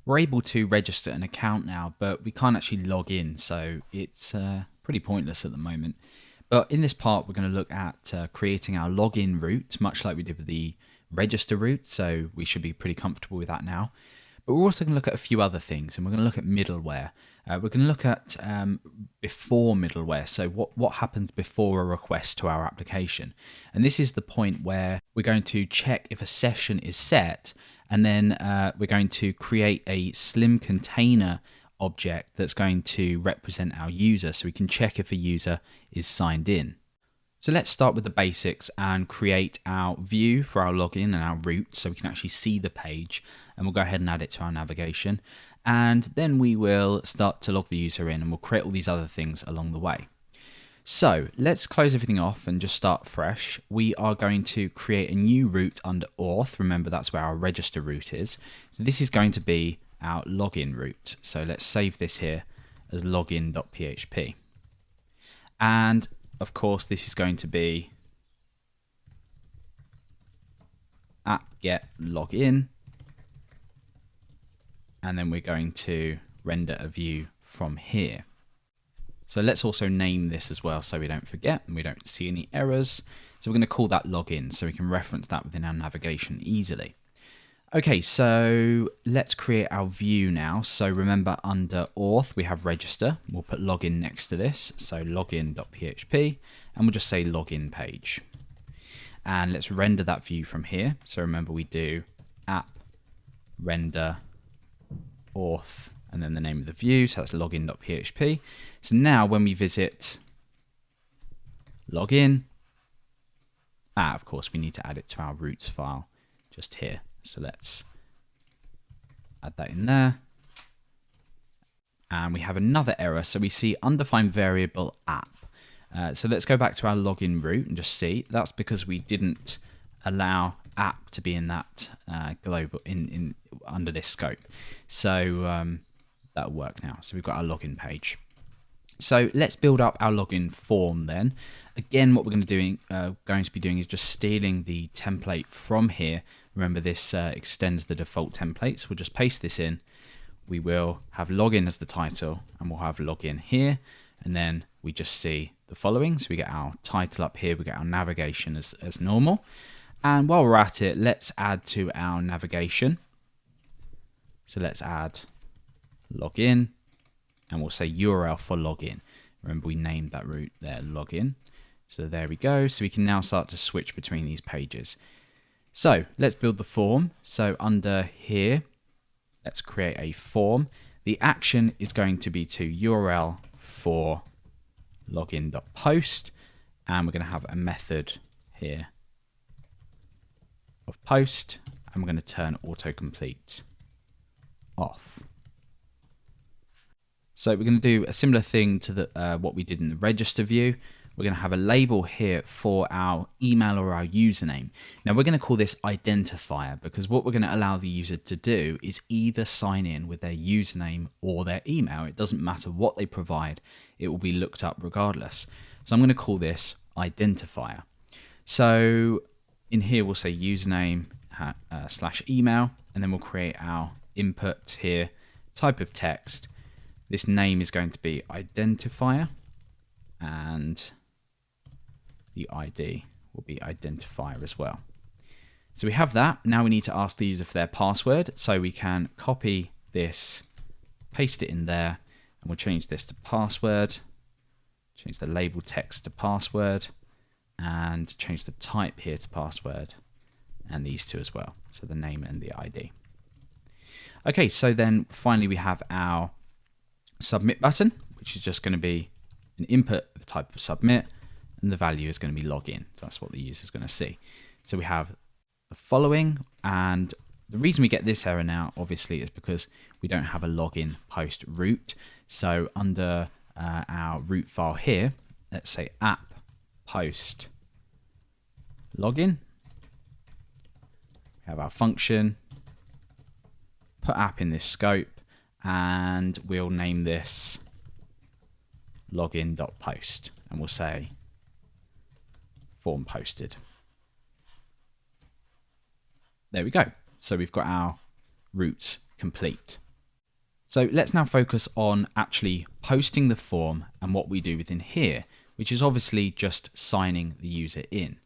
We're able to register an account now, but we can't actually log in, so it's pretty pointless at the moment. But in this part, we're going to look at creating our login route, much like we did with the register route, so we should be pretty comfortable with that now. But we're also going to look at a few other things, and we're going to look at middleware. We're going to look at before middleware, so what happens before a request to our application. And this is the point where we're going to check if a session is set, and then we're going to create a slim container object that's going to represent our user, so we can check if a user is signed in. So let's start with the basics and create our view for our login and our route so we can actually see the page, and we'll go ahead and add it to our navigation, and then we will start to log the user in, and we'll create all these other things along the way. So let's close everything off and just start fresh. We are going to create a new route under auth. Remember, that's where our register route is. So this is going to be our login route. So let's save this here as login.php. And of course, this is going to be app.get.login. And then we're going to render a view from here. So let's also name this as well so we don't forget and we don't see any errors. So we're going to call that login so we can reference that within our navigation easily. Okay, so let's create our view now. So remember, under auth we have register. We'll put login next to this. So login.php, and we'll just say login page. And let's render that view from here. So remember, we do app render auth and then the name of the view, so that's login.php. So now when we visit login, of course we need to add it to our routes file just here. So let's add that in there. And we have another error. So we see undefined variable app. So let's go back to our login route and just see. That's because we didn't allow app to be in that global under this scope. So that'll work now. So we've got our login page. So let's build up our login form then. Again, what we're going to be doing is just stealing the template from here. Remember, this extends the default template. So we'll just paste this in. We will have login as the title, and we'll have login here. And then we just see the following. So we get our title up here. We get our navigation as normal. And while we're at it, let's add to our navigation. So let's add login, and we'll say URL for login. Remember, we named that route there login. So there we go. So we can now start to switch between these pages. So let's build the form. So under here, let's create a form. The action is going to be to URL for login.post, and we're going to have a method here of post, and we're going to turn autocomplete off. So we're going to do a similar thing to the what we did in the register view. We're going to have a label here for our email or our username. Now we're going to call this identifier, because what we're going to allow the user to do is either sign in with their username or their email. It doesn't matter what they provide, it will be looked up regardless. So I'm going to call this identifier. So in here we'll say username / email, and then we'll create our input here, type of text. This name is going to be identifier, and the ID will be identifier as well. So we have that. Now we need to ask the user for their password. So we can copy this, paste it in there, and we'll change this to password, change the label text to password, and change the type here to password, and these two as well. So the name and the ID. Okay, so then finally we have our submit button, which is just going to be an input of the type of submit, and the value is going to be login. So that's what the user is going to see. So we have the following, and the reason we get this error now obviously is because we don't have a login post route. So under our root file here, let's say app post login. We have our function, put app in this scope, and we'll name this login.post, and we'll say form posted. There we go. So we've got our routes complete. So let's now focus on actually posting the form and what we do within here, which is obviously just signing the user in.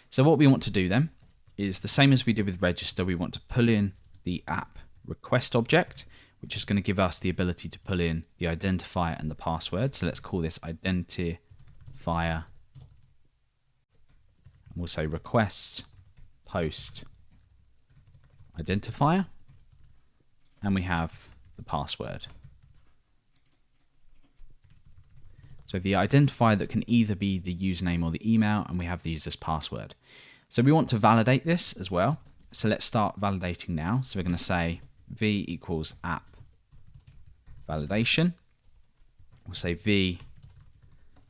So what we want to do then is the same as we did with register. We want to pull in the app request object, which is going to give us the ability to pull in the identifier and the password. So let's call this identifier. And we'll say request post identifier. And we have the password. So the identifier that can either be the username or the email, and we have the user's password. So we want to validate this as well. So let's start validating now. So we're going to say v equals app validation. We'll say v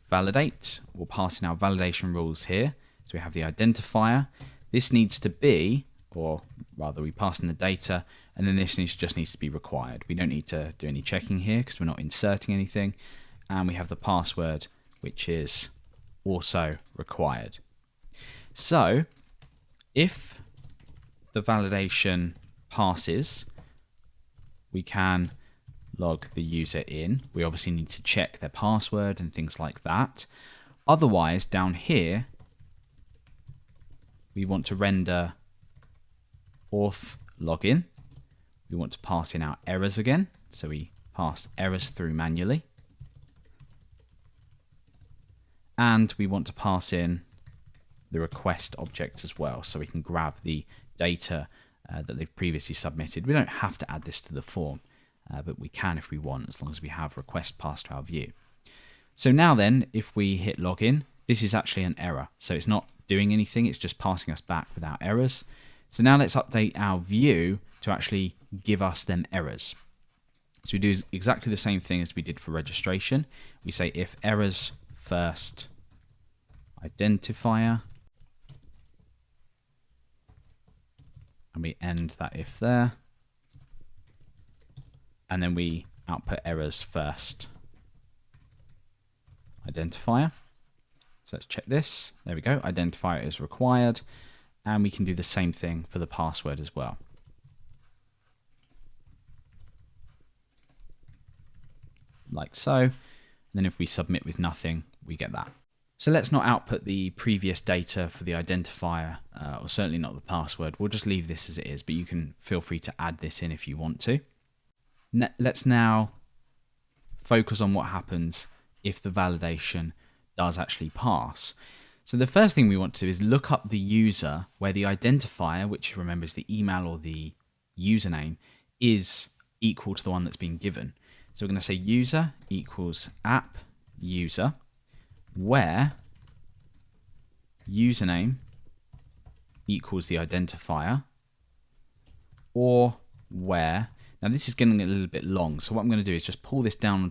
validate. We'll pass in our validation rules here. So we have the identifier. This needs to be, or rather we pass in the data, and then this just needs to be required. We don't need to do any checking here because we're not inserting anything. And we have the password, which is also required. So if the validation passes, we can log the user in. We obviously need to check their password and things like that. Otherwise, down here, we want to render auth login. We want to pass in our errors again. So we pass errors through manually. And we want to pass in the request object as well, so we can grab the data that they've previously submitted. We don't have to add this to the form, but we can if we want, as long as we have request passed to our view. So now then, if we hit login, this is actually an error. So it's not doing anything, it's just passing us back without errors. So now let's update our view to actually give us them errors. So we do exactly the same thing as we did for registration. We say if errors first identifier, and we end that if there, and then we output errors first identifier. So let's check this. There we go. Identifier is required, and we can do the same thing for the password as well. Like so. And then if we submit with nothing, we get that. So let's not output the previous data for the identifier, or certainly not the password. We'll just leave this as it is, but you can feel free to add this in if you want to. Let's now focus on what happens if the validation does actually pass. So the first thing we want to do is look up the user where the identifier, which remember is the email or the username, is equal to the one that's been given. So we're going to say user equals app user, where username equals the identifier, or where, now this is getting a little bit long, so what I'm going to do is just pull this down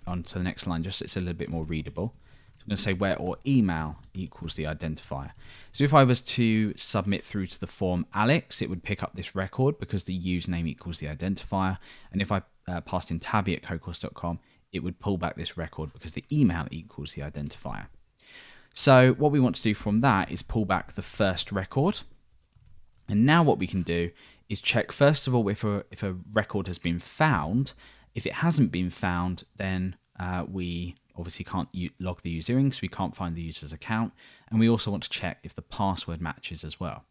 onto the next line just so it's a little bit more readable. So I'm going to say where or email equals the identifier. So if I was to submit through to the form Alex, it would pick up this record because the username equals the identifier, and if I passed in tabby at codecourse.com, it would pull back this record because the email equals the identifier. So what we want to do from that is pull back the first record. And now what we can do is check, first of all, if a record has been found. If it hasn't been found, then we obviously can't log the user in, so we can't find the user's account. And we also want to check if the password matches as well.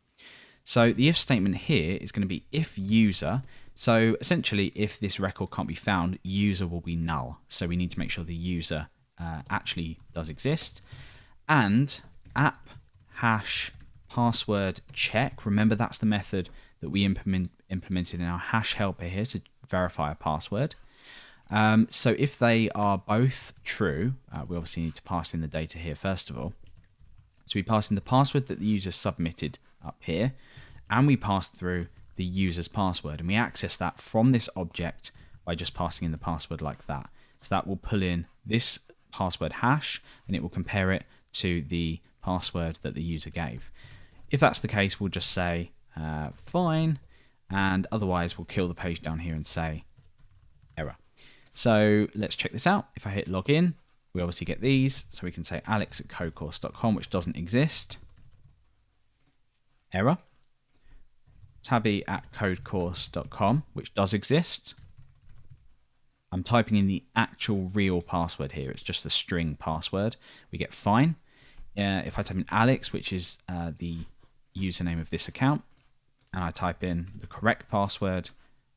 So the if statement here is going to be if user. So essentially, if this record can't be found, user will be null. So we need to make sure the user actually does exist. And app hash password check. Remember, that's the method that we implemented in our hash helper here to verify a password. So if they are both true, we obviously need to pass in the data here first of all. So we pass in the password that the user submitted up here, and we pass through the user's password, and we access that from this object by just passing in the password like that. So that will pull in this password hash, and it will compare it to the password that the user gave. If that's the case, we'll just say fine, and otherwise we'll kill the page down here and say error. So let's check this out. If I hit login, we obviously get these. So we can say alex at codecourse.com, which doesn't exist. Error. Tabby at codecourse.com, which does exist. I'm typing in the actual real password here. It's just the string password. We get fine. If I type in Alex, which is the username of this account, and I type in the correct password,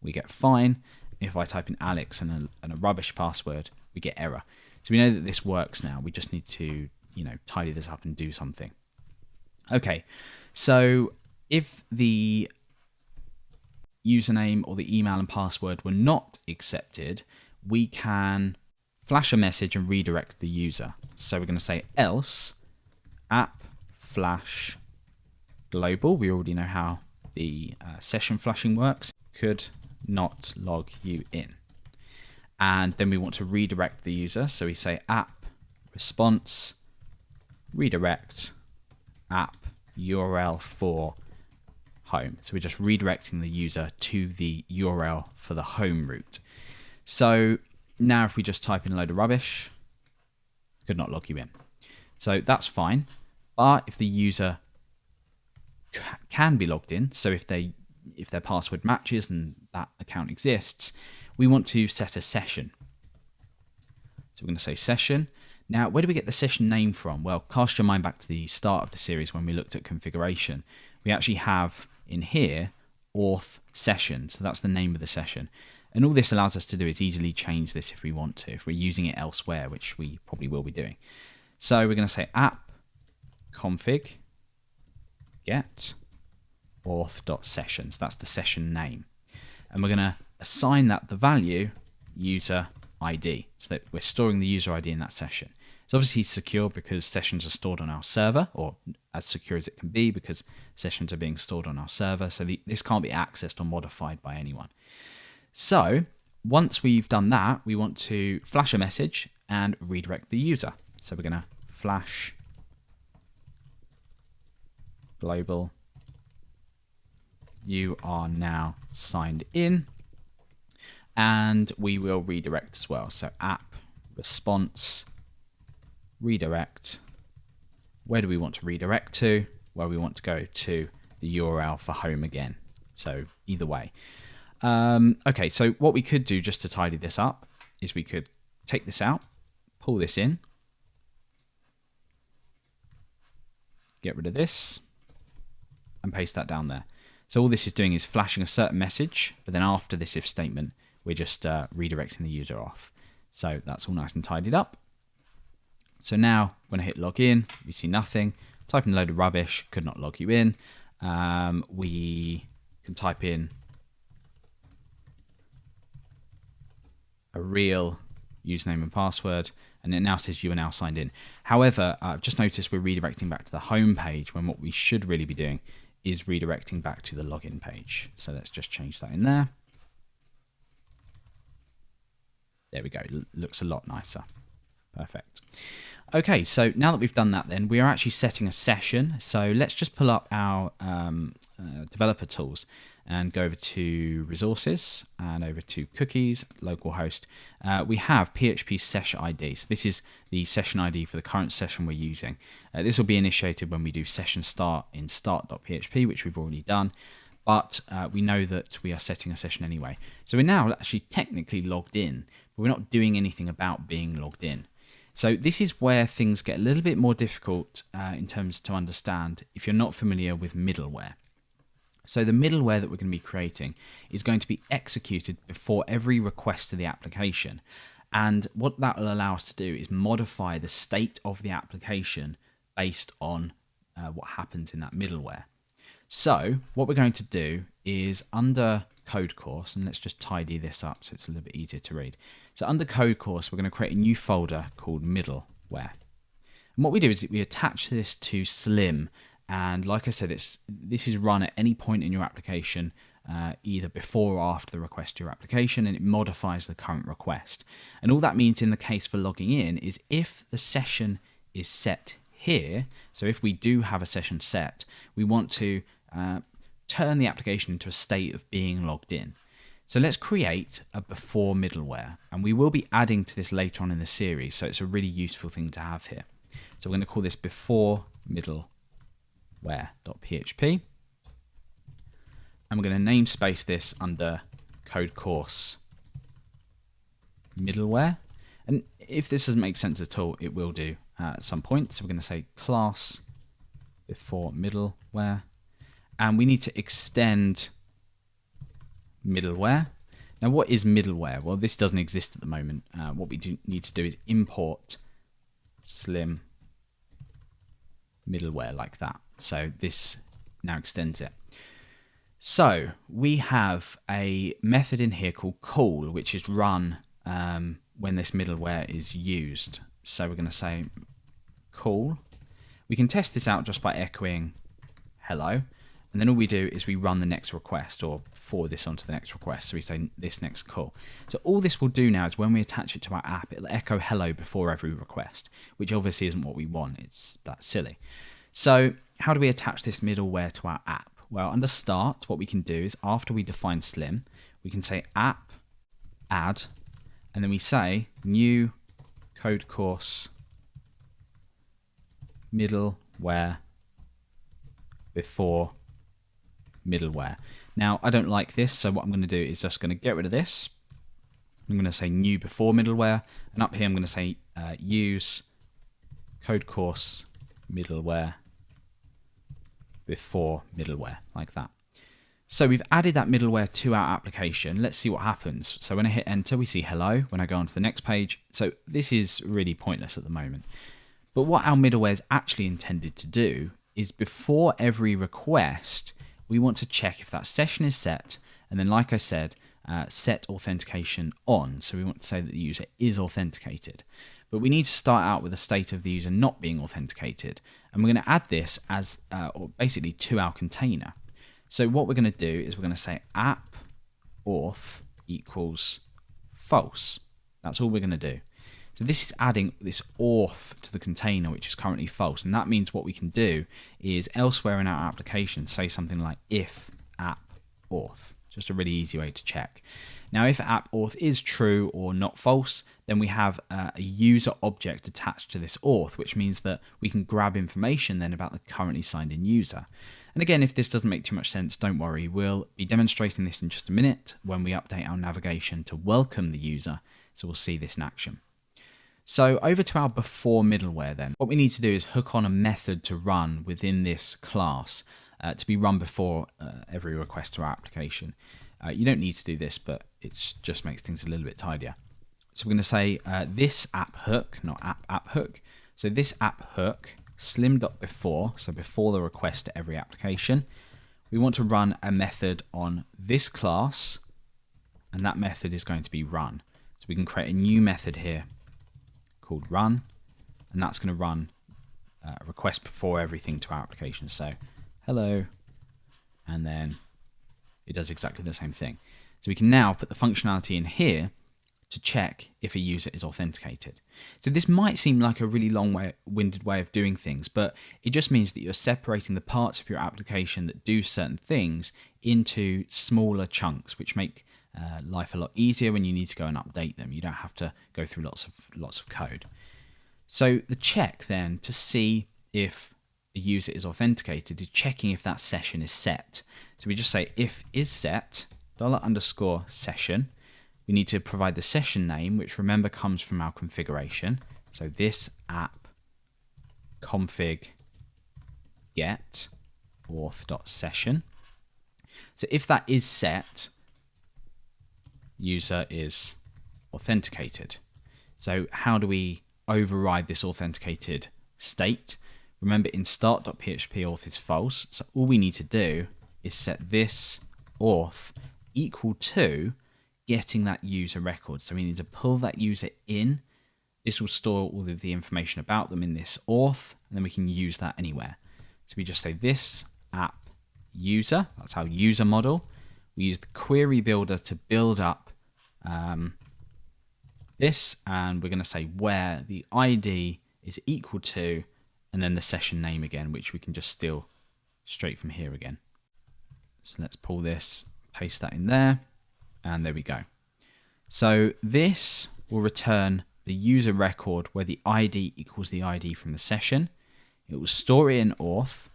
we get fine. If I type in Alex and a rubbish password, we get error. So we know that this works now. We just need to, tidy this up and do something. Okay, so if the username or the email and password were not accepted, we can flash a message and redirect the user. So we're going to say else app flash global. We already know how the session flashing works. Could not log you in. And then we want to redirect the user. So we say app response redirect app URL for home. So we're just redirecting the user to the URL for the home route. So now if we just type in a load of rubbish, could not log you in. So that's fine. But if the user can be logged in, so if their password matches and that account exists, we want to set a session. So we're going to say session. Now, where do we get the session name from? Well, cast your mind back to the start of the series when we looked at configuration. We actually have in here auth session, so that's the name of the session. And all this allows us to do is easily change this if we want to, if we're using it elsewhere, which we probably will be doing. So we're going to say app config get auth.sessions. That's the session name. And we're going to assign that the value user ID, so that we're storing the user ID in that session. It's obviously secure because sessions are stored on our server, or as secure as it can be because sessions are being stored on our server. So this can't be accessed or modified by anyone. So once we've done that, we want to flash a message and redirect the user. So we're going to flash global. You are now signed in. And we will redirect as well. So app response redirect. Where do we want to redirect to? Well, we want to go to the URL for home again. So either way. Okay, so what we could do just to tidy this up is we could take this out, pull this in, get rid of this, and paste that down there. So all this is doing is flashing a certain message, but then after this if statement, we're just redirecting the user off. So that's all nice and tidied up. So now when I hit login, we see nothing. Type in a load of rubbish, could not log you in. We can type in a real username and password, and it now says you are now signed in. However, I've just noticed we're redirecting back to the home page when what we should really be doing is redirecting back to the login page. So let's just change that in there. There we go. Looks a lot nicer. Perfect. Okay, so now that we've done that then, we are actually setting a session. So let's just pull up our developer tools and go over to resources and over to cookies, localhost. We have PHP session ID. So this is the session ID for the current session we're using. This will be initiated when we do session start in start.php, which we've already done. But we know that we are setting a session anyway. So we're now actually technically logged in, but we're not doing anything about being logged in. So this is where things get a little bit more difficult in terms to understand if you're not familiar with middleware. So the middleware that we're going to be creating is going to be executed before every request to the application. And what that will allow us to do is modify the state of the application based on what happens in that middleware. So what we're going to do is under code course, and let's just tidy this up so it's a little bit easier to read. So under code course, we're going to create a new folder called middleware. And what we do is we attach this to Slim. And like I said, this is run at any point in your application, either before or after the request to your application, and it modifies the current request. And all that means in the case for logging in is if the session is set here, so if we do have a session set, we want to turn the application into a state of being logged in. So let's create a before middleware, and we will be adding to this later on in the series, so it's a really useful thing to have here. So we're going to call this before middleware.php, and we're going to namespace this under code course middleware. And if this doesn't make sense at all, it will do at some point. So we're going to say class before middleware. And we need to extend middleware. Now, what is middleware? Well, this doesn't exist at the moment. What we do need to do is import slim middleware like that. So this now extends it. So we have a method in here called call, which is run when this middleware is used. So we're going to say call. We can test this out just by echoing hello. And then all we do is we run the next request or forward this onto the next request. So we say this next call. So all this will do now is when we attach it to our app, it'll echo hello before every request, which obviously isn't what we want. It's that silly. So how do we attach this middleware to our app? Well, under start, what we can do is after we define slim, we can say app add, and then we say new code course middleware before middleware. Now, I don't like this, so what I'm going to do is just going to get rid of this. I'm going to say new before middleware, and up here I'm going to say use code course middleware before middleware, like that. So we've added that middleware to our application. Let's see what happens. So when I hit enter, we see hello. When I go on to the next page, so this is really pointless at the moment. But what our middleware is actually intended to do is before every request, we want to check if that session is set, and then like I said, set authentication on. So we want to say that the user is authenticated. But we need to start out with a state of the user not being authenticated. And we're going to add this as or basically to our container. So what we're going to do is we're going to say app auth equals false. That's all we're going to do. So this is adding this auth to the container, which is currently false. And that means what we can do is elsewhere in our application, say something like if app auth. Just a really easy way to check. Now, if app auth is true or not false, then we have a user object attached to this auth, which means that we can grab information then about the currently signed in user. And again, if this doesn't make too much sense, don't worry. We'll be demonstrating this in just a minute when we update our navigation to welcome the user. So we'll see this in action. So over to our before middleware then. What we need to do is hook on a method to run within this class to be run before every request to our application. You don't need to do this, but it just makes things a little bit tidier. So we're going to say this app hook, not app hook. So this app hook slim.before, so before the request to every application. We want to run a method on this class, and that method is going to be run. So we can create a new method here called run, and that's going to run a request before everything to our application. So hello, and then it does exactly the same thing. So we can now put the functionality in here to check if a user is authenticated. So this might seem like a really long-winded way of doing things, but it just means that you're separating the parts of your application that do certain things into smaller chunks, which make life a lot easier when you need to go and update them. You don't have to go through lots of code. So the check then to see if a user is authenticated is checking if that session is set. So we just say if is set $_session. We need to provide the session name, which remember comes from our configuration. So this app config get auth.session. So if that is set, user is authenticated. So how do we override this authenticated state? Remember in start.php auth is false. So all we need to do is set this auth equal to getting that user record. So we need to pull that user in. This will store all of the information about them in this auth, and then we can use that anywhere. So we just say this app user, that's our user model. We use the query builder to build up this, and we're going to say where the ID is equal to, and then the session name again, which we can just steal straight from here again. So let's pull this, paste that in there. And there we go. So this will return the user record where the ID equals the ID from the session. It will store it in auth.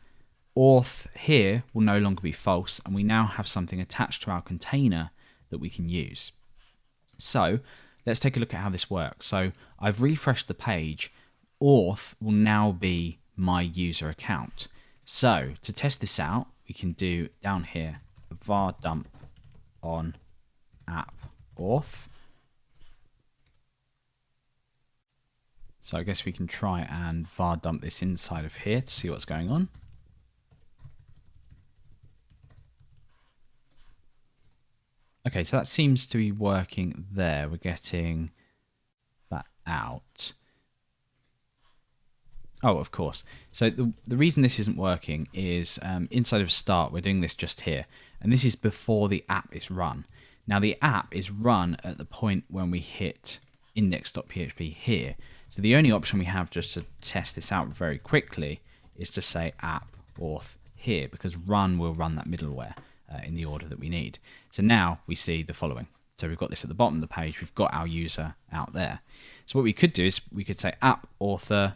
Auth here will no longer be false, and we now have something attached to our container that we can use. So let's take a look at how this works. So I've refreshed the page. Auth will now be my user account. So to test this out, we can do down here var dump on app auth. So I guess we can try and var dump this inside of here to see what's going on. Okay, so that seems to be working there. We're getting that out. Oh, of course. So the reason this isn't working is inside of start, we're doing this just here. And this is before the app is run. Now the app is run at the point when we hit index.php here. So the only option we have just to test this out very quickly is to say app auth here, because run will run that middleware in the order that we need. So now we see the following. So we've got this at the bottom of the page. We've got our user out there. So what we could do is we could say app author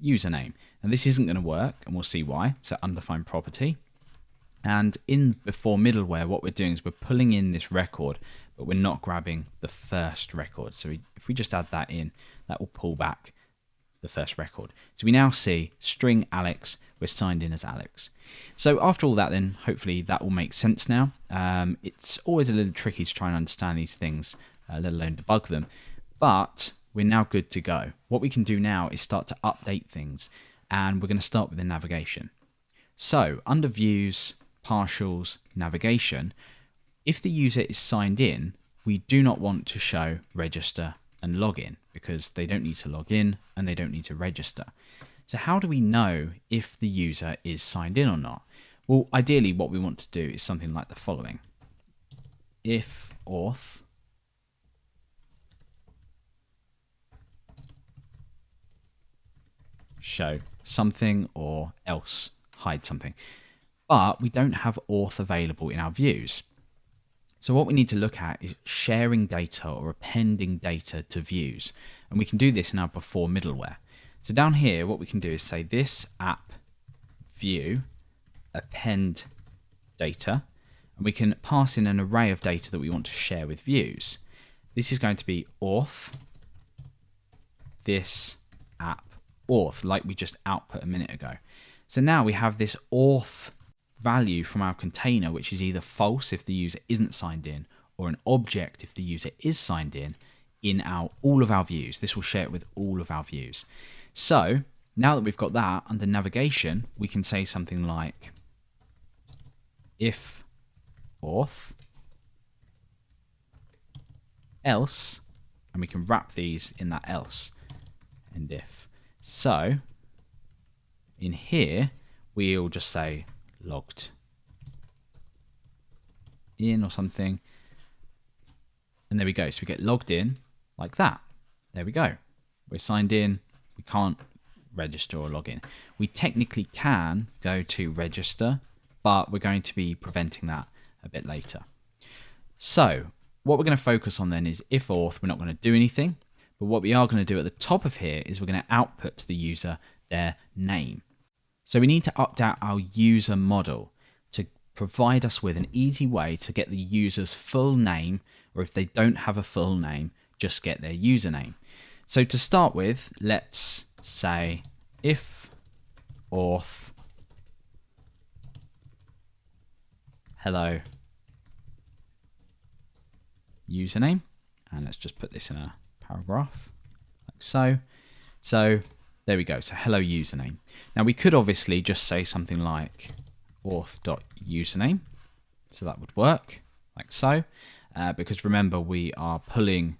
username. And this isn't going to work, and we'll see why. So undefined property. And in before middleware, what we're doing is we're pulling in this record, but we're not grabbing the first record. So if we just add that in, that will pull back the first record. So we now see string Alex, we're signed in as Alex. So after all that, then hopefully that will make sense now. It's always a little tricky to try and understand these things, let alone debug them, but we're now good to go. What we can do now is start to update things, and we're going to start with the navigation. So under views, partials, navigation, if the user is signed in, we do not want to show register and login because they don't need to log in and they don't need to register. So how do we know if the user is signed in or not? Well, ideally what we want to do is something like the following. If auth show something or else hide something. But we don't have auth available in our views. So what we need to look at is sharing data or appending data to views. And we can do this in our before middleware. So down here, what we can do is say this app view append data. And we can pass in an array of data that we want to share with views. This is going to be auth this app auth, like we just output a minute ago. So now we have this auth value from our container, which is either false if the user isn't signed in, or an object if the user is signed in all of our views. This will share it with all of our views. So now that we've got that, under navigation, we can say something like if auth else, and we can wrap these in that else and if. So in here, we'll just say logged in or something. And there we go. So we get logged in like that. There we go. We're signed in. We can't register or log in. We technically can go to register, but we're going to be preventing that a bit later. So what we're going to focus on then is if auth, we're not going to do anything. But what we are going to do at the top of here is we're going to output to the user their name. So we need to update our user model to provide us with an easy way to get the user's full name, or if they don't have a full name, just get their username. So to start with, let's say if auth hello username, and let's just put this in a paragraph like so. So there we go. So hello username. Now we could obviously just say something like auth.username. So that would work like so. Because remember, we are pulling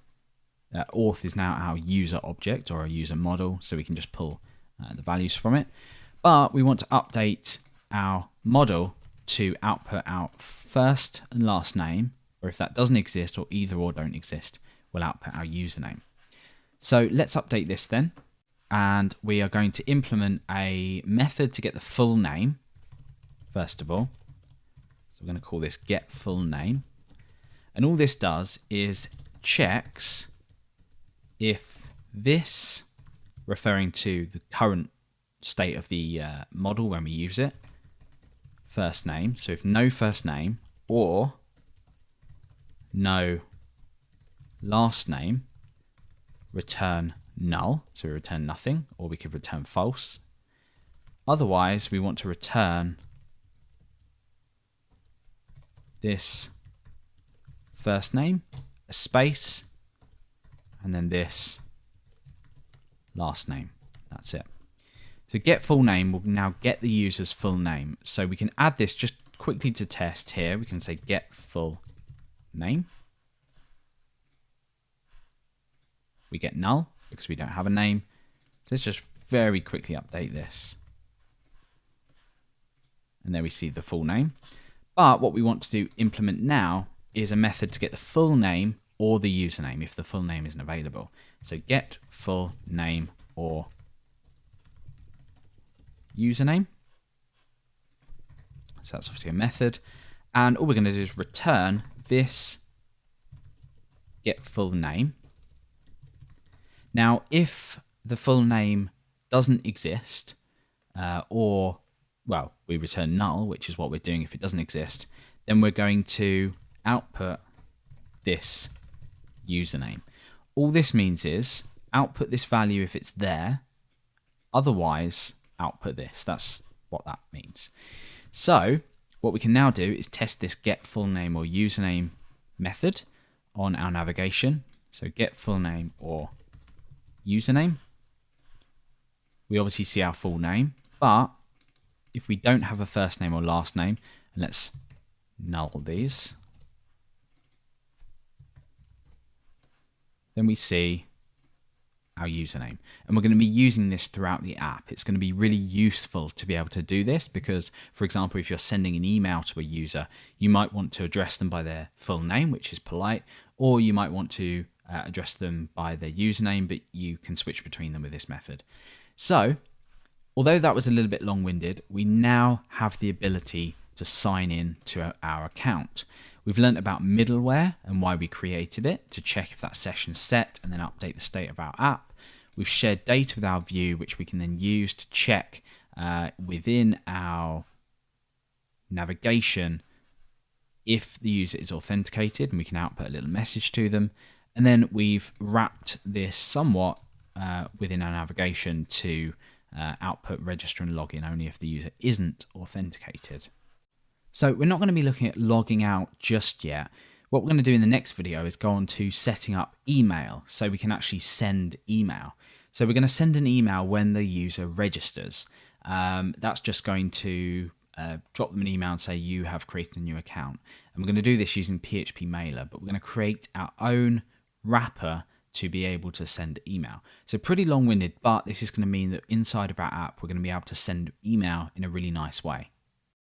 auth is now our user object or our user model. So we can just pull the values from it. But we want to update our model to output our first and last name. Or if that doesn't exist, or either or don't exist, we'll output our username. So let's update this then. And we are going to implement a method to get the full name, first of all. So we're going to call this get full name. And all this does is checks if this, referring to the current state of the model when we use it, first name. So if no first name or no last name, return null, so we return nothing, or we could return false. Otherwise, we want to return this first name, a space, and then this last name. That's it. So get full name will now get the user's full name. So we can add this just quickly to test here. We can say get full name. We get null because we don't have a name. So let's just very quickly update this. And there we see the full name. But what we want to implement now is a method to get the full name or the username if the full name isn't available. So get full name or username. So that's obviously a method. And all we're going to do is return this get full name. Now, if the full name doesn't exist, well, we return null, which is what we're doing if it doesn't exist, then we're going to output this username. All this means is output this value if it's there, otherwise output this. That's what that means. So what we can now do is test this get full name or username method on our navigation. So get full name or username. We obviously see our full name, but if we don't have a first name or last name, and let's null these, then we see our username. And we're going to be using this throughout the app. It's going to be really useful to be able to do this because, for example, if you're sending an email to a user, you might want to address them by their full name, which is polite, or you might want to address them by their username, but you can switch between them with this method. So, although that was a little bit long-winded, we now have the ability to sign in to our account. We've learned about middleware and why we created it to check if that session's set and then update the state of our app. We've shared data with our view, which we can then use to check within our navigation if the user is authenticated, and we can output a little message to them. And then we've wrapped this somewhat within our navigation to output register and login only if the user isn't authenticated. So we're not going to be looking at logging out just yet. What we're going to do in the next video is go on to setting up email so we can actually send email. So we're going to send an email when the user registers. That's just going to drop them an email and say you have created a new account. And we're going to do this using PHP Mailer, but we're going to create our own wrapper to be able to send email. So pretty long-winded, but this is going to mean that inside of our app, we're going to be able to send email in a really nice way.